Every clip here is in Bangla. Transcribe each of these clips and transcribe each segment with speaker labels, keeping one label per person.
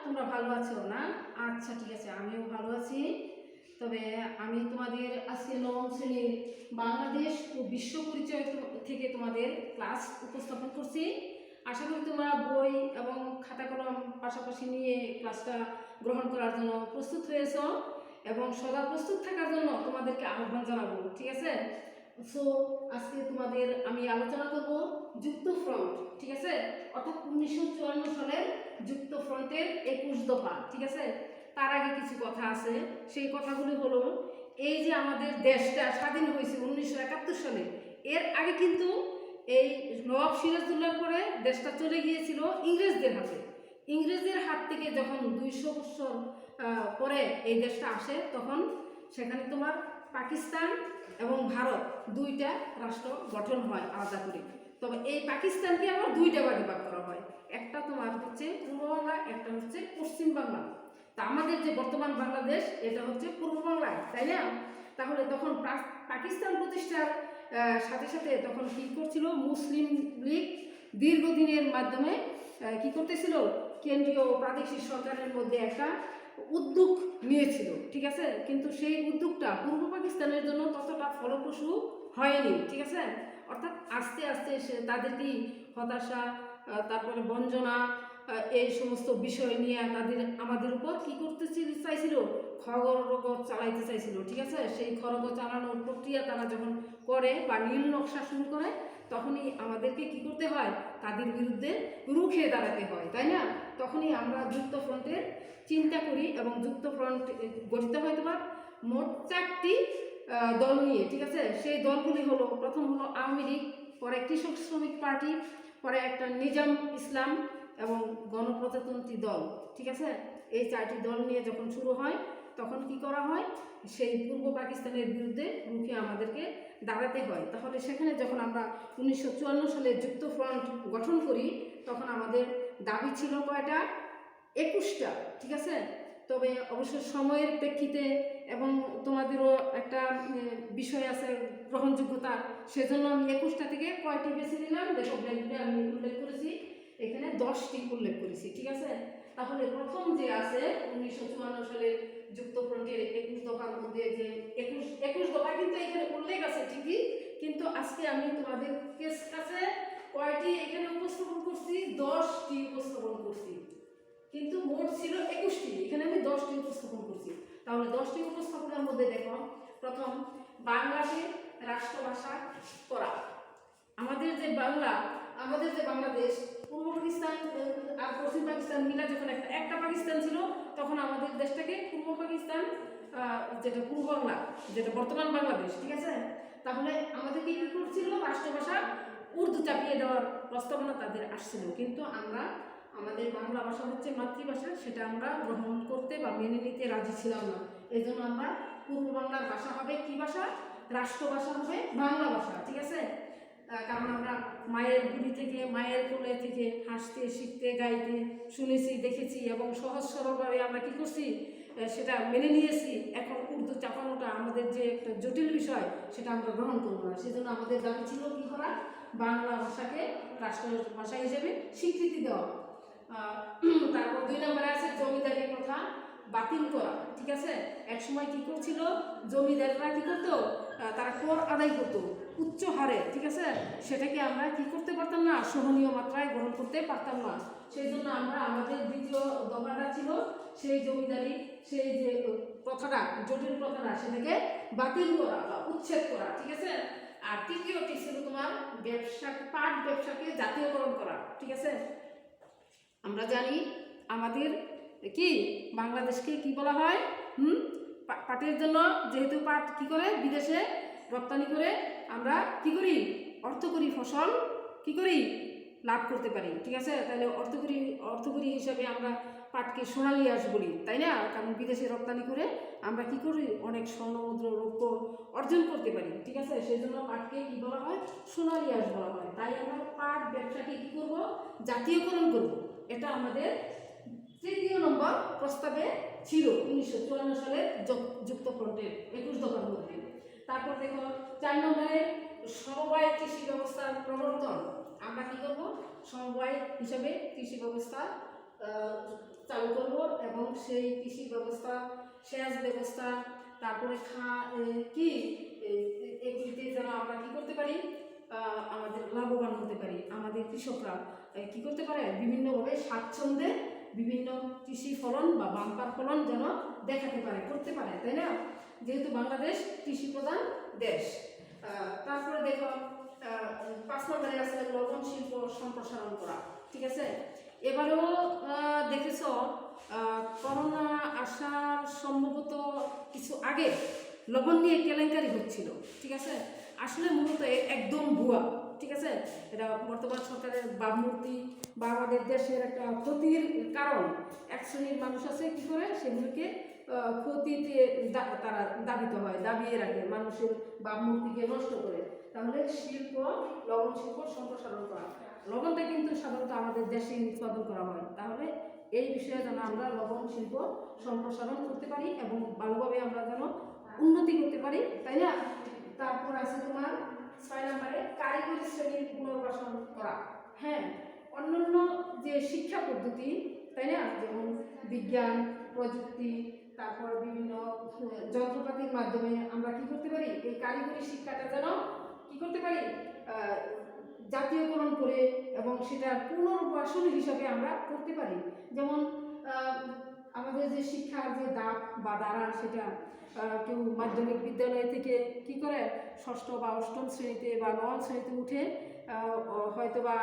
Speaker 1: তোমরা ভালো আছো না? আচ্ছা ঠিক আছে, আমিও ভালো আছি। তবে আমি তোমাদের আজকে নবম শ্রেণীর বাংলাদেশ ও বিশ্ব পরিচয় থেকে তোমাদের ক্লাস উপস্থাপন করছি। আশা করি তোমরা বই এবং খাতা কলম পাশাপাশি নিয়ে ক্লাসটা গ্রহণ করার জন্য প্রস্তুত হয়েছ এবং সদা প্রস্তুত থাকার জন্য তোমাদেরকে আহ্বান জানাবো। ঠিক আছে? সো আজকে তোমাদের আমি আলোচনা করব যুক্ত ফ্রন্ট। ঠিক আছে? অর্থাৎ 1954 সালের যুক্ত ফ্রন্টের 21 দফা। ঠিক আছে? তার আগে কিছু কথা আছে, সেই কথাগুলি হলো এই যে আমাদের দেশটা স্বাধীন হয়েছে 1971 সালে, এর আগে কিন্তু এই নবাব সিরাজউদ্দৌলার পরে দেশটা চলে গিয়েছিল ইংরেজদের হাতে। ইংরেজদের হাত থেকে যখন 200 বছর পরে এই দেশটা আসে, তখন সেখানে তোমার পাকিস্তান এবং ভারত দুইটা রাষ্ট্র গঠন হয় আলাদা করে। তবে এই পাকিস্তানকে আবার দুইটা ভাগে ভাগ করা হয়, একটা তোমার হচ্ছে পূর্ব বাংলা, একটা হচ্ছে পশ্চিম বাংলা। তা আমাদের যে বর্তমান বাংলাদেশ, এটা হচ্ছে পূর্ব বাংলায়, তাই না? তাহলে তখন পাকিস্তান প্রতিষ্ঠার সাথে সাথে তখন কি করছিল, মুসলিম লীগ দীর্ঘদিনের মাধ্যমে কি করতেছিল, কেন্দ্রীয় প্রাদেশিক সরকারের মধ্যে একটা উদ্যোগ নিয়েছিল। ঠিক আছে? কিন্তু সেই উদ্যোগটা পূর্ব পাকিস্তানের জন্য ততটা ফলপ্রসূ হয়নি। ঠিক আছে? অর্থাৎ আস্তে আস্তে সে তাদেরকে হতাশা, তারপরে বঞ্চনা, এই সমস্ত বিষয় নিয়ে আমাদের উপর কি করতে চাইছিল, খড়গ চালাইতে চাইছিল। ঠিক আছে? সেই খড়গ চালানোর প্রক্রিয়া তারা যখন করে বা নীল নকশা শুরু করে, তখনই আমাদেরকে কি করতে হয়, তাদের বিরুদ্ধে রুখে দাঁড়াতে হয়, তাই না? তখনই আমরা যুক্ত ফ্রন্টের চিন্তা করি এবং যুক্ত ফ্রন্ট গঠিত হয় তোমার মোট 4টি দল নিয়ে। ঠিক আছে? সেই দলগুলি হলো, প্রথম হলো আওয়ামী লীগ, পরে কৃষক শ্রমিক পার্টি, পরে একটা নিজাম ইসলাম এবং গণপ্রজাতন্ত্রী দল। ঠিক আছে? এই 4টি দল নিয়ে যখন শুরু হয়, তখন কি করা হয়, সেই পূর্ব পাকিস্তানের বিরুদ্ধে রুখে আমাদেরকে দাঁড়াতে হয়। তাহলে সেখানে যখন আমরা 1954 সালে যুক্ত ফ্রন্ট গঠন করি, তখন আমাদের দাবি ছিল কয়টা, 21টা। ঠিক আছে? তবে অবশ্য সময়ের প্রেক্ষিতে এবং তোমাদেরও একটা বিষয় আছে গ্রহণযোগ্যতা, সেজন্য আমি 21টা থেকে কয়টি বেছে নিলাম, দেখো ব্ল্যাঙ্কে আমি উল্লেখ করেছি, এখানে 10টি উল্লেখ করেছি। ঠিক আছে? তাহলে প্রথম যে আছে 1954 সালের যুক্ত ফ্রন্টের 21 দফার মধ্যে যে 21 দফা কিন্তু এখানে উল্লেখ আছে ঠিকই, কিন্তু আজকে আমি তোমাদের কাছে কয়টি এখানে উপস্থাপন করছি, 10টি উপস্থাপন করছি, কিন্তু মোট ছিল 21টি, এখানে আমি 10টি উপস্থাপন করছি। তাহলে 10টি উপস্থাপনের মধ্যে দেখো, প্রথম, বাংলাকে রাষ্ট্রভাষা করা। আমাদের যে বাংলাদেশ, পূর্ব পাকিস্তান আর পশ্চিম পাকিস্তান মিলা যখন একটা পাকিস্তান ছিল, তখন আমাদের দেশটাকে পূর্ব পাকিস্তান, যেটা পূর্ব বাংলা, যেটা বর্তমান বাংলাদেশ। ঠিক আছে? তাহলে আমাদেরকে কি করছিল, রাষ্ট্রভাষা উর্দু চাপিয়ে দেওয়ার প্রস্তাবনা তাদের আসছিল, কিন্তু আমরা আমাদের বাংলা ভাষা হচ্ছে মাতৃভাষা, সেটা আমরা গ্রহণ করতে বা মেনে নিতে রাজি ছিলাম না। এই জন্য আমরা পূর্ব বাংলার ভাষা হবে কি ভাষা, রাষ্ট্রভাষা হবে বাংলা ভাষা। ঠিক আছে? কারণ আমরা মায়ের বুড়ি থেকে, মায়ের কোলে থেকে হাসতে, শিখতে, গাইতে শুনেছি, দেখেছি এবং সহজ সরলভাবে আমরা কি করছি, সেটা মেনে নিয়েছি। এখন উর্দু চাপানোটা আমাদের যে একটা জটিল বিষয়, সেটা আমরা গ্রহণ করবো না। সেজন্য আমাদের দাবি ছিল কি করা, বাংলা ভাষাকে রাষ্ট্র ভাষা হিসেবে স্বীকৃতি দেওয়া। তারপর 2 নম্বরে আছে জমিদারি প্রথা বাতিল করা। ঠিক আছে? এক সময় কি করছিল, জমিদাররা কি করতো, তারা কর আদায় করতো উচ্চ হারে। ঠিক আছে? সেটাকে আমরা কি করতে পারতাম না, সহনীয় মাত্রায় গ্রহণ করতে পারতাম না। সেই জন্য আমরা আমাদের দ্বিতীয় দফাটা ছিল সেই জমিদারি, সেই যে প্রথাটা, জটিল প্রথাটা, সেটাকে বাতিল করা বা উচ্ছেদ করা। ঠিক আছে? আর তৃতীয়টি ছিল তোমার পাট ব্যবসাকে জাতীয়করণ করা। ঠিক আছে? আমরা জানি আমাদের কি বাংলাদেশকে কি বলা হয়, পাটের জন্য, যেহেতু পাট কি করে বিদেশে রপ্তানি করে আমরা কি করি, অর্থকরী ফসল কি করি, লাভ করতে পারি। ঠিক আছে? তাহলে অর্থকরী হিসাবে আমরা পাটকে সোনালী আঁশ বলি, তাই না? কারণ বিদেশে রপ্তানি করে আমরা কি করি, অনেক স্বর্ণমুদ্রা, রৌপ্য অর্জন করতে পারি। ঠিক আছে? সেই জন্য পাটকে কি বলা হয়, সোনালী আঁশ বলা হয়। তাই আমরা পাট ব্যবসাকে কি করব, জাতীয়করণ করব। এটা আমাদের 3য় নম্বর প্রস্তাবে ছিল 1954 সালের যুক্ত ফ্রন্টের 21 দফার মধ্যে। তারপর দেখো 4 নম্বরে সমবায় কৃষি ব্যবস্থার প্রবর্তন। আমরা কি করব, সমবায় হিসেবে কৃষি ব্যবস্থা চালু করব এবং সেই কৃষি ব্যবস্থা, সেচ ব্যবস্থা, তারপরে কি এগুলিতে যেন আমরা কি করতে পারি, আমাদের লাভবান হতে পারি। আমাদের কৃষকরা কি করতে পারে, বিভিন্নভাবে স্বাচ্ছন্দ্যে বিভিন্ন কৃষি ফলন বা বাম্পার ফলন যেন দেখাতে পারে, করতে পারে, তাই না? যেহেতু বাংলাদেশ কৃষি প্রধান দেশ। তারপরে দেখো 5 নম্বরে আছে লবণ শিল্প সম্প্রসারণ করা। ঠিক আছে, এবারেও দেখেছ করোনা আসার সম্ভবত কিছু আগে লবণ নিয়ে কেলেঙ্কারি হচ্ছিল। ঠিক আছে, আসলে মূলত একদম ভুয়া। ঠিক আছে, এটা বর্তমান সরকারের ভাবমূর্তি বা আমাদের দেশের একটা ক্ষতির কারণ। এক শ্রেণীর মানুষ আছে কি করে সেগুলোকে ক্ষতিতে তারা দাবিত হয়, দাবিয়ে রাখে, মানুষের ভাবমূর্তিকে নষ্ট করে। তাহলে লবণ শিল্প সম্প্রসারণ করা, লবণটা কিন্তু সাধারণত আমাদের দেশে উৎপাদন করা হয়। তাহলে এই বিষয়ে যেন আমরা লবণ শিল্প সম্প্রসারণ করতে পারি এবং ভালোভাবে আমরা যেন উন্নতি করতে পারি, তাই না? তারপর আছে তোমার 6 নম্বরে কারিগরি শ্রেণীর পুনর্বাসন করা। হ্যাঁ, অন্যান্য যে শিক্ষা পদ্ধতি, তাই না, যেমন বিজ্ঞান প্রযুক্তি, তারপর বিভিন্ন যন্ত্রপাতির মাধ্যমে আমরা কি করতে পারি, এই কারিগরি শিক্ষাটা যেন কি করতে পারি, জাতীয়করণ করে এবং সেটা পুনর্বাসন হিসাবে আমরা করতে পারি। যেমন আমাদের যে শিক্ষার যে দাপ বা দ্বারা, সেটা কেউ মাধ্যমিক বিদ্যালয় থেকে কি করে ষষ্ঠ বা অষ্টম শ্রেণীতে বা নবম শ্রেণীতে উঠে হয়তো বা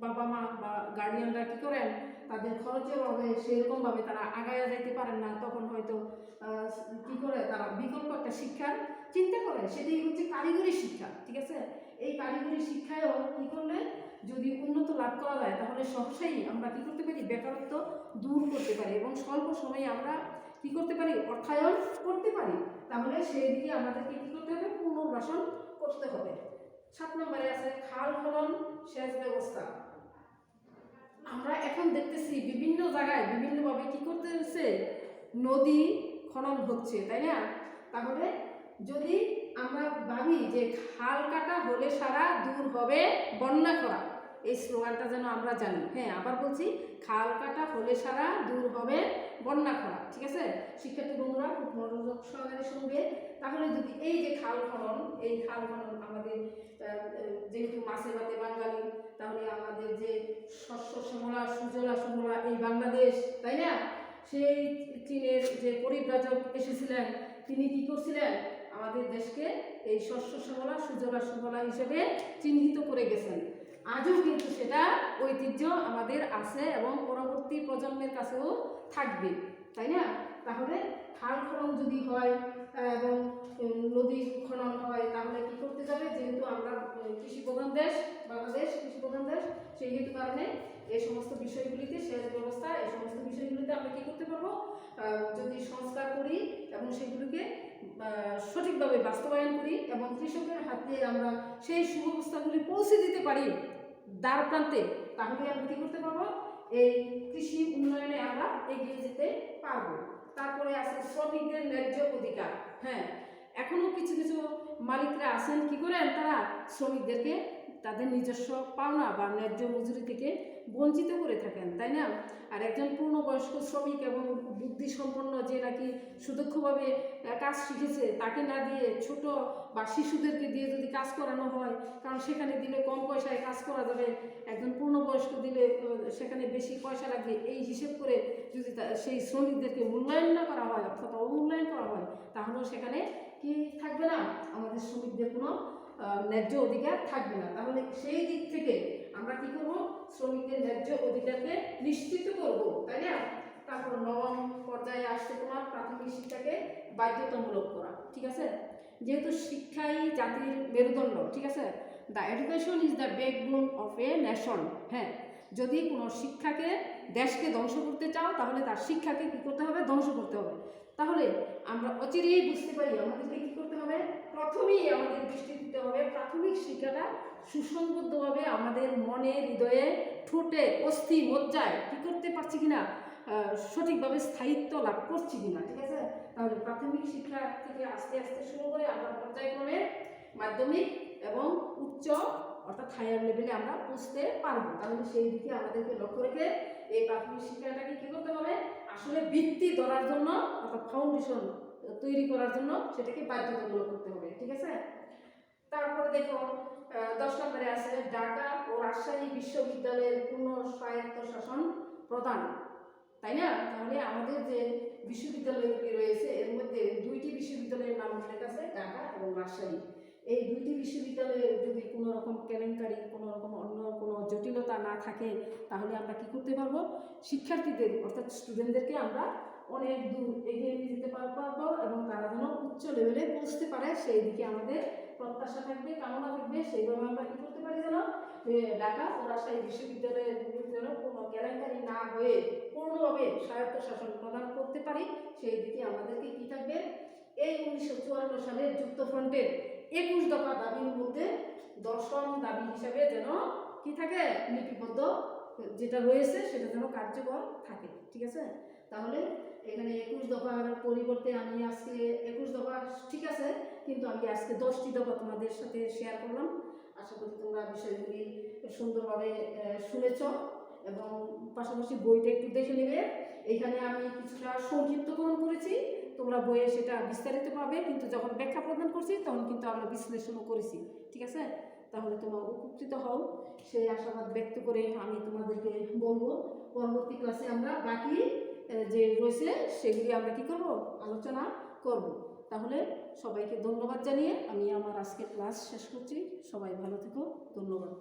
Speaker 1: বাবা মা বা গার্ডিয়ানরা কি করেন, তাদের খরচের অভাবে সেরকমভাবে তারা আগায়া যাইতে পারেন না, তখন হয়তো কি করে তারা বিকল্প একটা শিক্ষার চিন্তা করে, সেটাই হচ্ছে কারিগরি শিক্ষা। ঠিক আছে, এই কারিগরি শিক্ষায়ও কি করলে যদি উন্নত লাভ করা যায়, তাহলে সহসাই আমরা কি করতে পারি, বেকারত্ব দূর করতে পারি এবং স্বল্প সময়ে আমরা কি করতে পারি, অর্থায়ন করতে পারি। তাহলে সেই দিকে আমাদেরকে কি করতে হবে, পুনর্বাসন করতে হবে। 7 নম্বরে আছে খাল খনন সেচ ব্যবস্থা। আমরা এখন দেখতেছি বিভিন্ন জায়গায় বিভিন্নভাবে কি করতেছে, নদী খনন হচ্ছে, তাই না? তাহলে যদি আমরা ভাবি যে খাল কাটা হলে সারা দূর হবে বন্যা করা, এই স্লোগানটা যেন আমরা জানি। হ্যাঁ, আবার বলছি, খাল কাটা হলে সারা দূর হবে বন্যা করা। ঠিক আছে, শিক্ষার্থী বন্ধুরা খুব মনোযোগ সহকারে শুনবে। তাহলে যদি এই যে খাল খনন, এই খাল খনন আমাদের যেহেতু মাছে ভাতে বাঙালি, তাহলে আমাদের যে শস্য শ্যামলা সুজলা সুমলা এই বাংলাদেশ, তাই না? সেই চীনের যে পরিব্রাজক এসেছিলেন, তিনি কি করছিলেন, আমাদের দেশকে এই শস্য শ্যামলা সুজলা সুমলা হিসেবে চিহ্নিত করে গেছেন। আজও কিন্তু সেটা ঐতিহ্য আমাদের আছে এবং পরবর্তী প্রজন্মের কাছেও থাকবে, তাই না? তাহলে খাল খনন যদি হয় এবং নদী খনন হয়, তাহলে কি করতে যাবে, যেহেতু আমরা কৃষি প্রধান দেশ, বাংলাদেশ কৃষি প্রধান দেশ, সেই হেতু কারণে এই সমস্ত বিষয়গুলিতে, সেচ ব্যবস্থা, এই সমস্ত বিষয়গুলিতে আমরা কি করতে পারবো, যদি সংস্কার করি এবং সেগুলিকে সঠিকভাবে বাস্তবায়ন করি এবং কৃষকের হাতে আমরা সেই সুব্যবস্থাগুলি পৌঁছে দিতে পারি দ্বার প্রান্তে, তাহলে আমরা কি করতে পারবো, এই কৃষি উন্নয়নে আমরা এগিয়ে যেতে পারবো। তারপরে আছে শ্রমিকদের ন্যায্য অধিকার। হ্যাঁ, এখনো কিছু কিছু মালিকরা আছেন কি করেন, তারা শ্রমিকদেরকে তাদের নিজস্ব পাওনা বা ন্যায্য মজুরি থেকে বঞ্চিত করে থাকেন, তাই না? আর একজন পূর্ণবয়স্ক শ্রমিক এবং বুদ্ধিসম্পন্ন যে নাকি সুদক্ষভাবে কাজ শিখেছে, তাকে না দিয়ে ছোট বা শিশুদেরকে দিয়ে যদি কাজ করানো হয়, কারণ সেখানে দিলে কম পয়সায় কাজ করা যাবে, একজন পূর্ণবয়স্ক দিলে সেখানে বেশি পয়সা লাগবে, এই হিসেব করে যদি সেই শ্রমিকদেরকে মূল্যায়ন না করা হয় অর্থাৎ অবমূল্যায়ন করা হয়, তাহলেও সেখানে কি থাকবে না, আমাদের শ্রমিকদের কোনো ন্যায্য অধিকার থাকবে না। তাহলে সেই দিক থেকে আমরা কি করব, শ্রমিকদের ন্যায্য অধিকারকে নিশ্চিত করব, তাই না? তারপর নবম পর্যায়ে আসছে তোমার প্রাথমিক শিক্ষাকে বাধ্যতামূলক করা। ঠিক আছে, যেহেতু শিক্ষাই জাতির মেরুদণ্ড, ঠিক আছে, the education is the backbone of a nation. হ্যাঁ, যদি কোনো শিক্ষাকে, দেশকে ধ্বংস করতে চাও, তাহলে তার শিক্ষাকে কী করতে হবে, ধ্বংস করতে হবে। তাহলে আমরা অচিরেই বুঝতে পারি আমাদেরকে কী করতে হবে, প্রথমেই আমাদের দৃষ্টি দিতে হবে প্রাথমিক শিক্ষাটা সুসংবদ্ধভাবে আমাদের মনে, হৃদয়ে, ঠোঁটে, অস্থি মজ্জায় কী করতে পারছি কিনা, সঠিকভাবে স্থায়িত্ব লাভ করছি কিনা। ঠিক আছে, তাহলে প্রাথমিক শিক্ষা থেকে আস্তে আস্তে শুরু করে আমরা পর্যায়ক্রমে মাধ্যমিক এবং উচ্চ অর্থাৎ হায়ার লেভেলে আমরা পৌঁছতে পারবো। তাহলে সেই দিকে আমাদেরকে লক্ষ্য রেখে প্রাথমিক শিক্ষাটাকে কি করতে হবে, আসলে ভিত্তি ধরার জন্য অর্থাৎ ফাউন্ডেশন তৈরি করার জন্য সেটাকে বাধ্যতামূলক করতে হবে। ঠিক আছে। তারপরে দেখো 10 নম্বরে আছে ঢাকা ও রাজশাহী বিশ্ববিদ্যালয়ের পূর্ণ স্বায়ত্তশাসন প্রদান, তাই না? তাহলে আমাদের যে বিশ্ববিদ্যালয়গুলি রয়েছে এর মধ্যে দুইটি বিশ্ববিদ্যালয়ের নাম উল্লেখ আছে, ঢাকা এবং রাজশাহী। এই দুইটি বিশ্ববিদ্যালয়ে যদি কোনো রকম কেলেঙ্কারি, কোনো রকম অন্য কোনো জটিলতা না থাকে, তাহলে আমরা কি করতে পারবো, শিক্ষার্থীদের অর্থাৎ স্টুডেন্টদেরকে আমরা অনেক দূর এগিয়ে নিয়ে যেতে পারবো এবং তারা যেন উচ্চ লেভেলে পৌঁছতে পারে সেই দিকে আমাদের প্রত্যাশা থাকবে, কামনা থাকবে। সেইভাবে আমরা কি করতে পারি যেন ঢাকা ও রাজশাহী বিশ্ববিদ্যালয়ের যেন কোনো কেলেঙ্কারি না হয়ে পূর্ণভাবে স্বায়ত্তশাসন প্রদান করতে পারি, সেই দিকে আমাদেরকে কি থাকবে, এই 1954 সালের যুক্তফ্রন্টের 21 দফা দাবির মধ্যে 10ম দাবি হিসাবে যেন কি থাকে, লিপিবদ্ধ যেটা রয়েছে সেটা যেন কার্যকর থাকে। ঠিক আছে। তাহলে এখানে 21 দফার পরিবর্তে আমি আজকে 21 দফা ঠিক আছে, কিন্তু আমি আজকে 10টি দফা তোমাদের সাথে শেয়ার করলাম। আশা করি তোমরা বিষয়গুলি সুন্দরভাবে শুনেছ এবং পাশাপাশি বইটা একটু দেখে নেবে। এখানে আমি কিছুটা সংক্ষিপ্তকরণ করেছি, তোমরা বইয়ে সেটা বিস্তারিত পাবে, কিন্তু যখন ব্যাখ্যা প্রদান করছি তখন কিন্তু আমরা বিশ্লেষণও করেছি। ঠিক আছে। তাহলে তোমরা উপকৃত হও সেই আশাবাদ ব্যক্ত করে আমি তোমাদেরকে বলবো পরবর্তী ক্লাসে আমরা বাকি যে রয়েছে সেগুলি আমরা কি করব, আলোচনা করব। তাহলে সবাইকে ধন্যবাদ জানিয়ে আমি আমার আজকের ক্লাস শেষ করছি। সবাই ভালো থেকো, ধন্যবাদ।